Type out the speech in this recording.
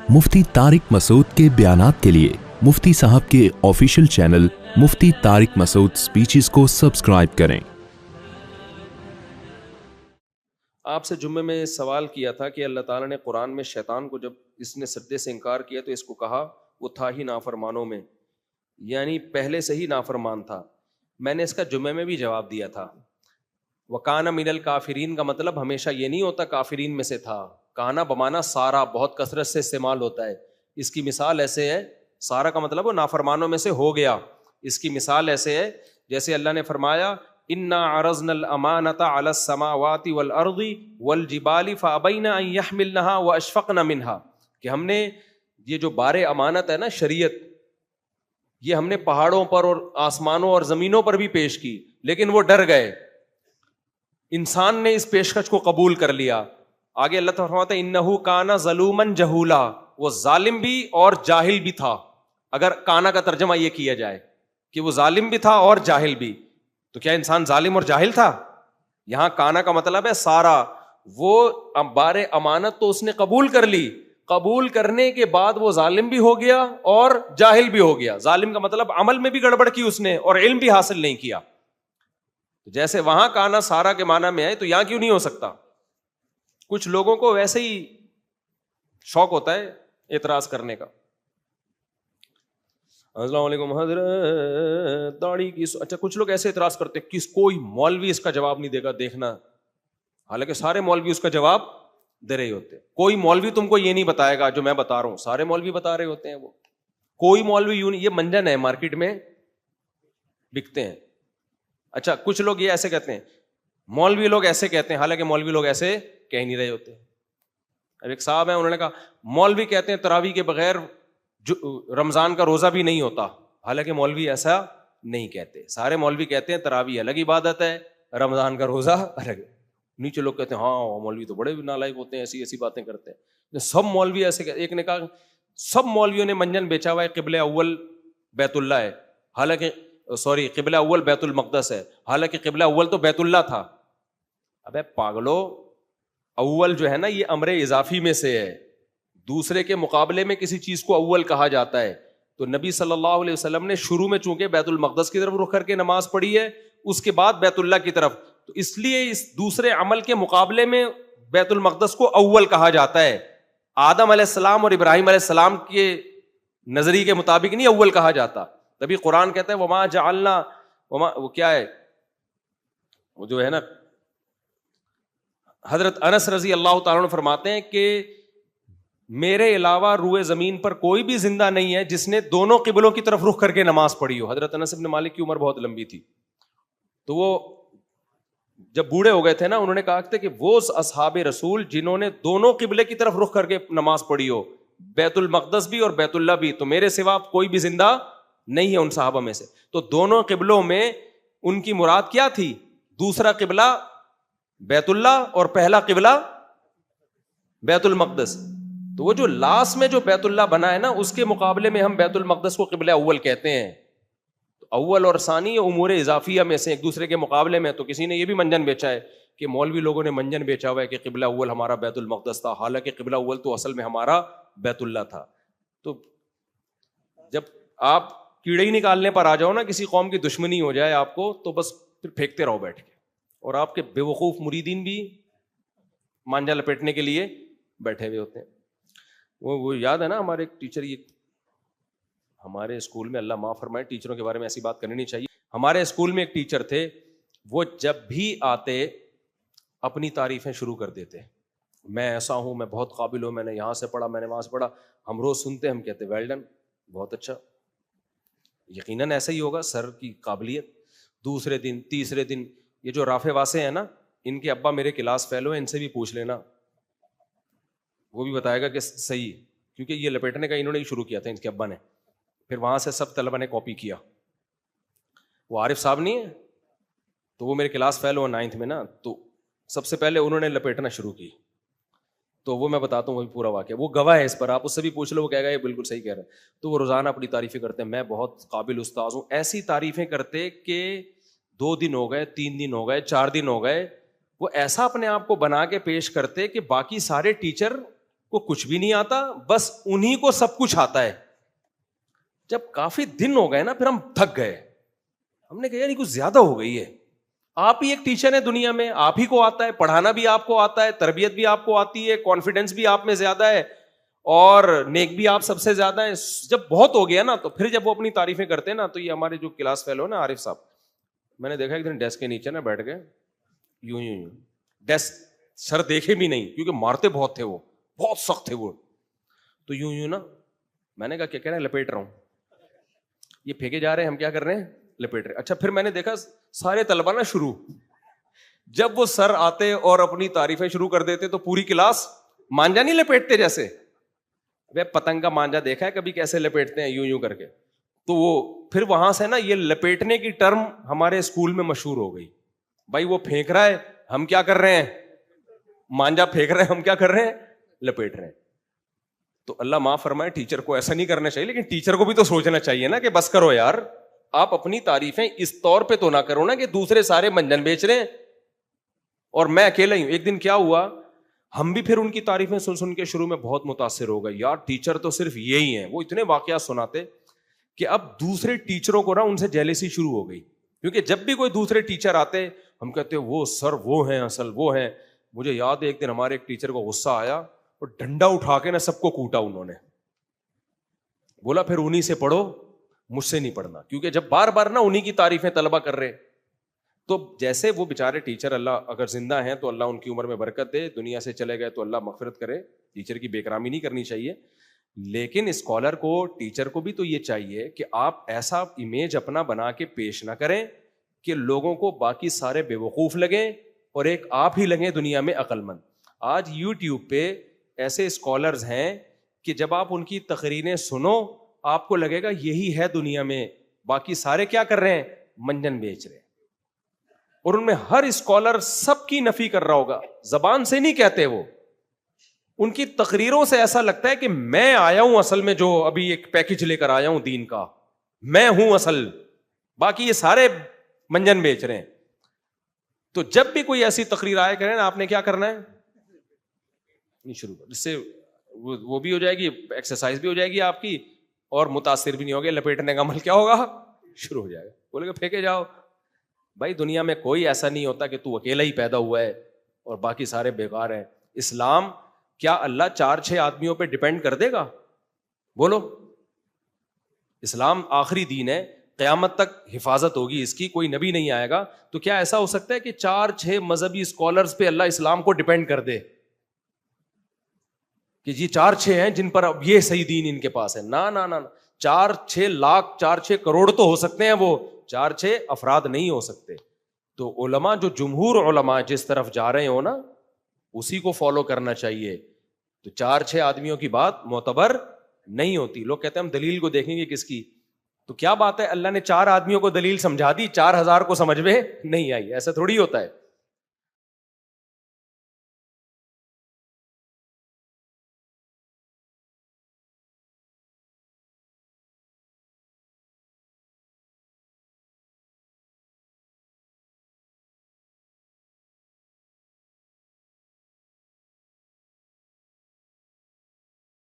मुफ्ती तारिक मसूद के बयानात के लिए मुफ्ती साहब के ऑफिशियल चैनल मुफ्ती तारिक मसूद स्पीचेस को सब्सक्राइब करें। आपसे जुम्मे में सवाल किया था कि अल्लाह ताला ने कुरान में शैतान को जब इसने सद्दे से इनकार किया तो इसको कहा वो था ही नाफरमानों में, यानी पहले से ही नाफरमान था। मैंने इसका जुम्मे में भी जवाब दिया था, वकाना मिनल काफिरीन का मतलब हमेशा ये नहीं होता काफिरीन में से था। काना बमाना सारा बहुत कसरत से इस्तेमाल होता है। इसकी मिसाल ऐसे है, सारा का मतलब वो नाफरमानों में से हो गया। इसकी मिसाल ऐसे है जैसे अल्लाह ने फरमाया इन्ना अरज़नल अमानता अलस समावाति वल अर्दी वल जिबाली फअबैना अन यहमिलनहा व अशफक़न मिनहा, कि हमने ये जो बारे अमानत है ना शरीयत, ये हमने पहाड़ों पर और आसमानों और जमीनों पर भी पेश की, लेकिन वो डर गए। इंसान ने इस पेशकश को कबूल कर लिया। आगे अल्लाह ताला फरमाता है इन्नहु काना ज़लूमन जहूला, वो जालिम भी और जाहिल भी था। अगर काना का तर्जमा ये किया जाए कि वो जालिम भी था और जाहिल भी, तो क्या इंसान जालिम और जाहिल था? यहां काना का मतलब है सारा। वो बारे अमानत तो उसने कबूल कर ली, कबूल करने के बाद वो जालिम भी हो गया और जाहिल भी हो गया। जालिम का मतलब अमल में भी गड़बड़ की उसने और इल्म भी हासिल नहीं किया। तो जैसे वहां काना सारा के माना में है तो यहां क्यों नहीं हो सकता? कुछ लोगों को वैसे ही शौक होता है एतराज करने का। अस्सलाम वालेकुम हज़रत, दाढ़ी की अच्छा, कुछ लोग ऐसे एतराज करते हैं कि कोई मौलवी इसका जवाब नहीं देगा, देखना। हालांकि सारे मौलवी उसका जवाब दे रहे होते हैं। कोई मौलवी तुमको ये नहीं बताएगा जो मैं बता रहा हूं, सारे मौलवी बता रहे होते हैं। वो कोई मौलवी यूं नहीं, ये मंजन है, मार्केट में बिकते हैं। अच्छा, कुछ लोग ये ऐसे कहते हैं, मौलवी लोग ऐसे कहते हैं, हालांकि मौलवी लोग ऐसे कह नहीं रहे होते। अब एक साहब है, उन्होंने कहा मौलवी कहते हैं तरावी के बगैर रमजान का रोजा भी नहीं होता, हालांकि मौलवी ऐसा नहीं कहते। सारे मौलवी कहते हैं तरावी अलग इबादत है, रमजान का रोजा अलग। नीचे लोग कहते हैं हाँ मौलवी तो बड़े नालायक होते हैं, ऐसी ऐसी बातें करते हैं। सब मौलवी ऐसे कहते। एक ने कहा सब मौलवियों ने मंजन बेचा हुआ है, क़िबला अव्वल बैतुल्ला है, हालांकि सॉरी क़िबला अव्वल बैतुल मक़दस है, हालांकि क़िबला अव्वल तो बैतुल्ला था। अबे पागलो, अव्वल जो है ना ये अमरे इजाफी में से है। दूसरे के मुकाबले में किसी चीज को अव्वल कहा जाता है। तो नबी सल्लल्लाहु अलैहि वसल्लम ने शुरू में चूंकि बैतुल मक़दस की तरफ रुख करके नमाज पढ़ी है, उसके बाद बैतुल्ला की तरफ, तो इसलिए इस दूसरे अमल के मुकाबले में बैतुल मक़दस को अव्वल कहा जाता है। आदम अलैहिस्सलाम और इब्राहिम अलैहिस्सलाम के नजरिए के मुताबिक नहीं अव्वल कहा जाता। तभी कुरान कहता है वमा जअलना, वो क्या है, वो जो है ना, हजरत अनस रजी अल्लाह तआला अन्हु फरमाते हैं कि मेरे अलावा रुए जमीन पर कोई भी जिंदा नहीं है जिसने दोनों किबलों की तरफ रुख करके नमाज पढ़ी हो। हजरत अनस इब्न मालिक की उम्र बहुत लंबी थी, तो वो जब बूढ़े हो गए थे ना, उन्होंने कहा था कि वो असहाबे रसूल जिन्होंने दोनों किबले की तरफ रुख करके नमाज पढ़ी हो, बैतुल मक़दस भी और बैतुल्ला भी, तो मेरे सिवा कोई भी जिंदा नहीं है उन सहाबा में से। तो दोनों किबलों में उनकी मुराद क्या थी? दूसरा किबला बैतुल्ला और पहला किबला बैतुल मक़दस। तो वो जो लास्ट में जो बैतुल्ला बना है ना, उसके मुकाबले में हम बैतुल मक़दस को किबला अव्वल कहते हैं। तो अव्वल और सानी उमूर इजाफिया में से एक दूसरे के मुकाबले में। तो किसी ने ये भी मंजन बेचा है कि मौलवी लोगों ने मंजन बेचा हुआ है कि किबला अव्वल हमारा बैतुल मक़दस था, हालांकि किबला अव्वल तो असल में हमारा बैतुल्ला था। तो जब आप कीड़े ही निकालने पर आ जाओ ना, किसी कौम की दुश्मनी हो जाए आपको, तो बस फिर फेंकते रहो बैठ के। और आपके बेवकूफ मुरीदीन भी मांझा लपेटने के लिए बैठे हुए होते हैं। वो याद है ना, हमारे एक टीचर, ये हमारे स्कूल में, अल्लाह माफ़ फरमाए, टीचरों के बारे में ऐसी बात करनी नहीं चाहिए। हमारे स्कूल में एक टीचर थे, वो जब भी आते अपनी तारीफें शुरू कर देते, मैं ऐसा हूँ, मैं बहुत काबिल हूँ, मैंने यहाँ से पढ़ा, मैंने वहाँ से पढ़ा। हम रोज़ सुनते, हम कहते वेल डन, बहुत अच्छा, यकीनन ऐसा ही होगा, सर की काबिलियत। दूसरे दिन तीसरे दिन ये जो राफे वासे हैं ना, इनके अब्बा मेरे क्लास फेलो हैं, इनसे भी पूछ लेना, वो भी बताएगा कि सही, क्योंकि ये लपेटने का इन्होंने ही शुरू किया था, इनके अब्बा ने। फिर वहां से सब तलबा ने कॉपी किया। वो आरिफ साहब नहीं है, तो वो मेरे क्लास फेलो 9th में ना, तो सबसे पहले उन्होंने लपेटना शुरू की। तो वो मैं बताता हूँ वही पूरा वाक़या, वो गवाह है इस पर, आप उससे भी पूछ लो, वो कहेगा ये बिल्कुल सही कह रहा है। तो वो रोज़ाना अपनी तारीफ़ें करते हैं, मैं बहुत काबिल उस्ताद हूँ, ऐसी तारीफ़ें करते कि 2 दिन हो गए, 3 दिन हो गए, 4 दिन हो गए, वो ऐसा अपने आप को बना के पेश करते कि बाकी सारे टीचर کو کچھ بھی نہیں آتا, بس انہی کو سب کچھ آتا ہے. جب کافی دن ہو گئے نا, پھر ہم تھک گئے, ہم نے کہا یار یہ کچھ زیادہ ہو گئی ہے. آپ ہی ایک ٹیچر ہیں دنیا میں, آپ ہی کو آتا ہے پڑھانا, بھی آپ کو آتا ہے تربیت, بھی آپ کو آتی ہے, کانفیڈینس بھی آپ میں زیادہ ہے, اور نیک بھی آپ سب سے زیادہ ہیں. جب بہت ہو گیا نا, تو پھر جب وہ اپنی تعریفیں کرتے ہیں نا, تو یہ ہمارے جو کلاس فیلو نا عارف صاحب, میں نے دیکھا ایک دن ڈیسک کے نیچے نا بیٹھ کے یوں یوں یوں, ڈیسک سر دیکھے بھی نہیں کیونکہ مارتے بہت تھے, وہ بہت سخت تھے وہ, تو یوں یوں نا. میں نے کہا کیا کہہ رہے ہیں, لپیٹ رہا ہوں. یہ پھینکے جا رہے ہیں, ہم کیا کر رہے ہیں, لپیٹ رہے. اچھا, پھر میں نے دیکھا سارے طلبا نا شروع, جب وہ سر آتے اور اپنی تعریفیں شروع کر دیتے تو پوری کلاس مانجا نہیں لپیٹتے جیسے, وہ پتنگ کا مانجا دیکھا ہے کبھی کیسے لپیٹتے ہیں یوں یوں کر کے, تو وہ پھر وہاں سے نا یہ لپیٹنے کی ٹرم ہمارے اسکول میں مشہور ہو گئی. بھائی وہ پھینک رہا ہے, ہم کیا کر رہے ہیں, مانجا پھینک رہے ہیں, ہم کیا کر رہے ہیں, لپیٹ رہے ہیں. تو اللہ معاف فرمائے, ٹیچر کو ایسا نہیں کرنا چاہیے, لیکن ٹیچر کو بھی تو سوچنا چاہیے نا کہ بس کرو یار, آپ اپنی تعریفیں اس طور پہ تو نہ کرو نا کہ دوسرے سارے منجن بیچ رہے ہیں اور میں اکیلا ہی ہوں. ایک دن کیا ہوا, ہم بھی پھر ان کی تعریفیں سن سن کے شروع میں بہت متاثر ہو گئے, یار ٹیچر تو صرف یہی ہیں. وہ اتنے واقعات سناتے کہ اب دوسرے ٹیچروں کو نا ان سے جیلسی شروع ہو گئی, کیونکہ جب بھی کوئی دوسرے ٹیچر آتے ہم کہتے وہ سر وہ ہیں, اصل وہ ہیں. مجھے یاد ہے ایک دن ہمارے ایک ٹیچر کو غصہ آیا اور ڈنڈا اٹھا کے نا سب کو کوٹا انہوں نے, بولا پھر انہی سے پڑھو, مجھ سے نہیں پڑھنا. کیونکہ جب بار بار نا انہی کی تعریفیں طلبہ کر رہے, تو جیسے وہ بیچارے ٹیچر, اللہ اگر زندہ ہیں تو اللہ ان کی عمر میں برکت دے, دنیا سے چلے گئے تو اللہ مغفرت کرے. ٹیچر کی بے کرامی نہیں کرنی چاہیے, لیکن اسکالر کو, ٹیچر کو بھی تو یہ چاہیے کہ آپ ایسا امیج اپنا بنا کے پیش نہ کریں کہ لوگوں کو باقی سارے بے وقوف لگیں اور ایک آپ ہی لگیں دنیا میں عقل مند. آج یوٹیوب پہ ایسے اسکالرز ہیں کہ جب آپ ان کی تقریریں سنو آپ کو لگے گا یہی ہے دنیا میں, باقی سارے کیا کر رہے ہیں, منجن بیچ رہے ہیں. اور ان میں ہر اسکالر سب کی نفی کر رہا ہوگا, زبان سے نہیں کہتے, وہ ان کی تقریروں سے ایسا لگتا ہے کہ میں آیا ہوں اصل میں, جو ابھی ایک پیکج لے کر آیا ہوں دین کا, میں ہوں اصل, باقی یہ سارے منجن بیچ رہے ہیں. تو جب بھی کوئی ایسی تقریر آیا کرے نا, آپ نے کیا کرنا ہے, نہیں شروع کر, جس سے وہ بھی ہو جائے گی, ایکسرسائز بھی ہو جائے گی آپ کی, اور متاثر بھی نہیں ہوگے. لپیٹنے کا عمل کیا ہوگا, شروع ہو جائے گا. بولے کہ پھینکے جاؤ. بھائی دنیا میں کوئی ایسا نہیں ہوتا کہ تو اکیلا ہی پیدا ہوا ہے اور باقی سارے بیکار ہیں. اسلام کیا اللہ 4-6 آدمیوں پہ ڈیپینڈ کر دے گا؟ بولو. اسلام آخری دین ہے, قیامت تک حفاظت ہوگی اس کی, کوئی نبی نہیں آئے گا. تو کیا ایسا ہو سکتا ہے کہ 4-6 مذہبی اسکالرز پہ اللہ اسلام کو ڈیپینڈ کر دے کہ جی 4-6 ہیں جن پر اب یہ صحیح دین ان کے پاس ہے؟ نہ نہ نہ, 4-6 لاکھ 4-6 کروڑ تو ہو سکتے ہیں, وہ 4-6 افراد نہیں ہو سکتے. تو علماء, جو جمہور علماء جس طرف جا رہے ہو نا, اسی کو فالو کرنا چاہیے. تو 4-6 آدمیوں کی بات معتبر نہیں ہوتی. لوگ کہتے ہیں ہم دلیل کو دیکھیں گے کس کی, تو کیا بات ہے, اللہ نے 4 آدمیوں کو دلیل سمجھا دی, 4,000 کو سمجھ میں نہیں آئی. ایسا تھوڑی ہوتا ہے.